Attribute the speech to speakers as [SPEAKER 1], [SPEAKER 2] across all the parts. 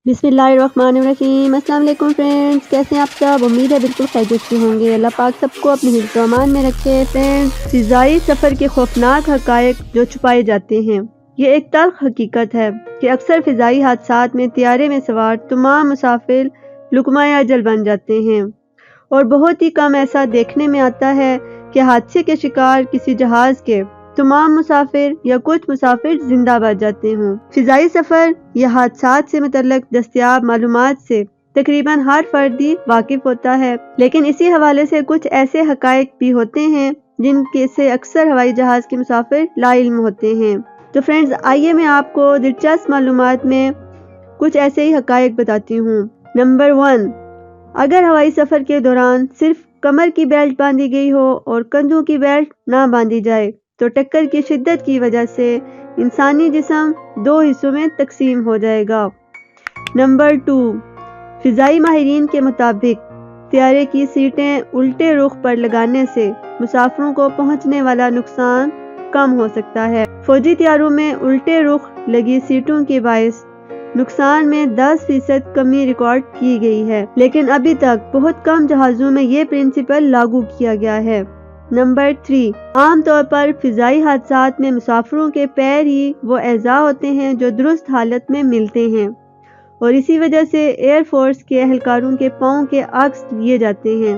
[SPEAKER 1] बिस्मिल्लाहिर्रहमानिर्रहीम। अस्सलाम वालेकुम फ्रेंड्स, कैसे हैं आप सब? उम्मीद है बिल्कुल खैरियत से होंगे। अल्लाह पाक सबको अपने हिफ्ज़ व अमान में रखे। फ्रेंड्स, फ़िज़ाई सफ़र के खौफनाक हक़ाइक़ जो छुपाए जाते हैं, ये एक तल्ख़ हकीकत है कि अक्सर फ़िज़ाई हादसात में तैयारे में सवार तमाम मुसाफिर लुक़माए अजल बन जाते हैं और बहुत ही कम ऐसा देखने में आता है कि हादसे के शिकार किसी जहाज़ के तमाम मुसाफिर या कुछ मुसाफिर जिंदा बच जाते हों। फ़िज़ाई सफ़र या हादसात से मुतल्लिक़ दस्तयाब मालूमात से तकरीबन हर फर्द ही वाकिफ़ होता है, लेकिन इसी हवाले से कुछ ऐसे हक़ाइक़ भी होते हैं जिनके से अक्सर हवाई जहाज़ के मुसाफिर लाइल्म होते हैं। तो फ्रेंड्स, आइए मैं आपको दिलचस्प मालूमात में कुछ ऐसे ही हक़ाइक़ बताती हूँ। नंबर 1, अगर हवाई सफ़र के दौरान सिर्फ कमर की बेल्ट बांधी गई हो और कंधों की बेल्ट ना बांधी जाए तो टक्कर की शिद्दत की वजह से इंसानी जिस्म 2 हिस्सों में तकसीम हो जाएगा। नंबर 2, फ़िज़ाई माहिरीन के मुताबिक तैयारे की सीटें उल्टे रुख पर लगाने से मुसाफिरों को पहुंचने वाला नुकसान कम हो सकता है। फौजी तैयारों में उल्टे रुख लगी सीटों के बायस नुकसान में 10% कमी रिकॉर्ड की गई है, लेकिन अभी तक बहुत कम जहाज़ों में ये प्रिंसिपल लागू किया गया है। नंबर 3, आम तौर पर फ़िज़ाई हादसात में मुसाफिरों के पैर ही वो एज़ा होते हैं जो दुरुस्त हालत में मिलते हैं और इसी वजह से एयर फोर्स के एहलकारों के पाँव के अक्स लिए जाते हैं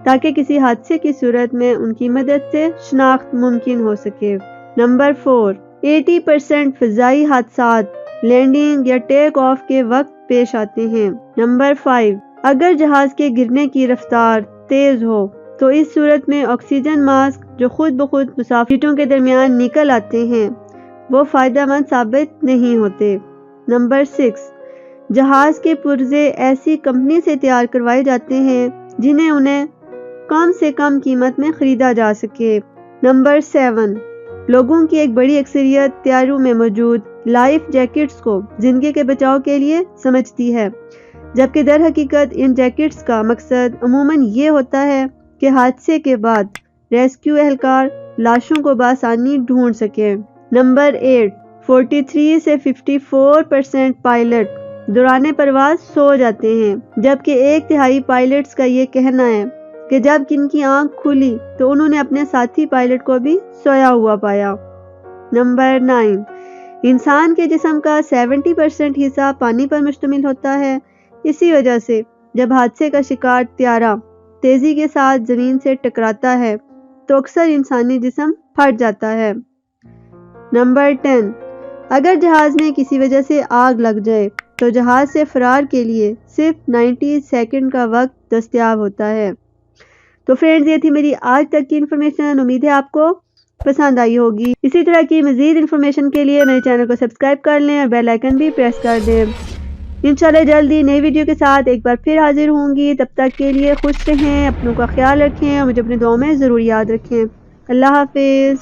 [SPEAKER 1] ताकि किसी हादसे की सूरत में उनकी मदद से शनाख्त मुमकिन हो सके। नंबर 4, 80% फ़िज़ाई हादसात लैंडिंग या टेक ऑफ के वक्त पेश आते हैं। नंबर 5, अगर जहाज के गिरने की रफ्तार तेज हो तो इस सूरत में ऑक्सीजन मास्क जो खुद ब खुद मुसाफिरों के दरमियान निकल आते हैं वो फ़ायदेमंद साबित नहीं होते। नंबर 6, जहाज के पुर्जे ऐसी कंपनी से तैयार करवाए जाते हैं जिन्हें उन्हें कम से कम कीमत में खरीदा जा सके। नंबर 7, लोगों की एक बड़ी अक्सरियत तैयारों में मौजूद लाइफ जैकेट्स को जिंदगी के बचाव के लिए समझती है, जबकि दर हकीकत इन जैकेट्स का मकसद अमूमन ये होता है कि हादसे के बाद रेस्क्यू एहलकार लाशों को बआसानी ढूंढ सके। नंबर 8, 43 से 54% पायलट दौरान परवाज सो जाते हैं, जबकि 1/3 पायलट्स का ये कहना है कि जब इनकी आंख खुली तो उन्होंने अपने साथी पायलट को भी सोया हुआ पाया। नंबर 9, इंसान के जिस्म का 70% हिस्सा पानी पर मुश्तमिल होता है। इसी वजह से जब हादसे का शिकार त्यारा तेजी के साथ जमीन से टकराता है तो अक्सर इंसानी जिस्म फट जाता है। नंबर 10, अगर जहाज में किसी वजह से आग लग जाए तो जहाज से फरार के लिए सिर्फ 90 सेकंड का वक्त दस्तयाब होता है। तो फ्रेंड्स, ये थी मेरी आज तक की इन्फॉर्मेशन। उम्मीद है आपको पसंद आई होगी। इसी तरह की मज़ीद इन्फॉर्मेशन के लिए मेरे चैनल को सब्सक्राइब कर लें और बेल आइकन भी प्रेस कर दें। इंशाल्लाह जल्दी नई वीडियो के साथ एक बार फिर हाजिर होंगी। तब तक के लिए खुश रहें, अपनों का ख्याल रखें और मुझे अपनी दुआओं में ज़रूर याद रखें। अल्लाह हाफिज़।